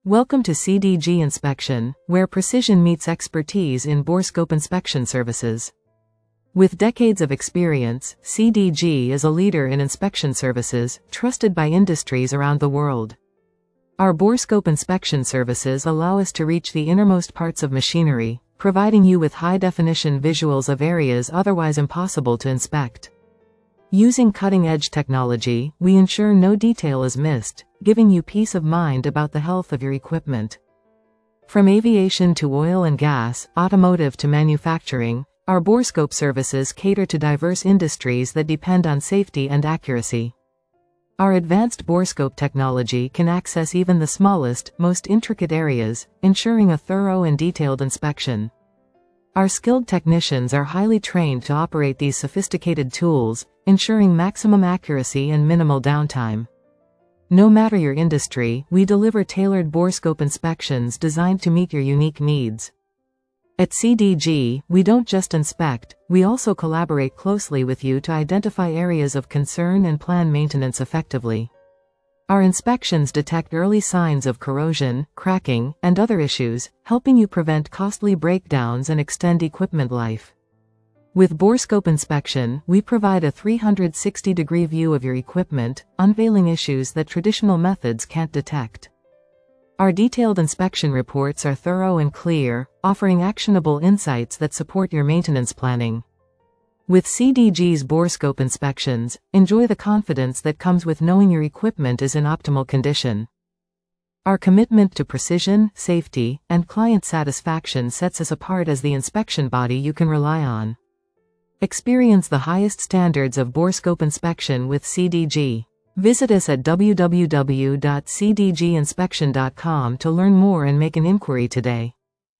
Welcome to CDG Inspection, where precision meets expertise in Borescope Inspection Services. With decades of experience, CDG is a leader in inspection services, trusted by industries around the world. Our Borescope Inspection Services allow us to reach the innermost parts of machinery, providing you with high-definition visuals of areas otherwise impossible to inspect. Using cutting-edge technology, we ensure no detail is missed, giving you peace of mind about the health of your equipment. From aviation to oil and gas, automotive to manufacturing, our Borescope services cater to diverse industries that depend on safety and accuracy. Our advanced Borescope technology can access even the smallest, most intricate areas, ensuring a thorough and detailed inspection. Our skilled technicians are highly trained to operate these sophisticated tools, ensuring maximum accuracy and minimal downtime. No matter your industry, we deliver tailored Borescope inspections designed to meet your unique needs. At CDG, we don't just inspect, we also collaborate closely with you to identify areas of concern and plan maintenance effectively. Our inspections detect early signs of corrosion, cracking, and other issues, helping you prevent costly breakdowns and extend equipment life. With Borescope Inspection, we provide a 360-degree view of your equipment, unveiling issues that traditional methods can't detect. Our detailed inspection reports are thorough and clear, offering actionable insights that support your maintenance planning. With CDG's Borescope inspections, enjoy the confidence that comes with knowing your equipment is in optimal condition. Our commitment to precision, safety, and client satisfaction sets us apart as the inspection body you can rely on. Experience the highest standards of Borescope inspection with CDG. Visit us at www.cdginspection.com to learn more and make an inquiry today.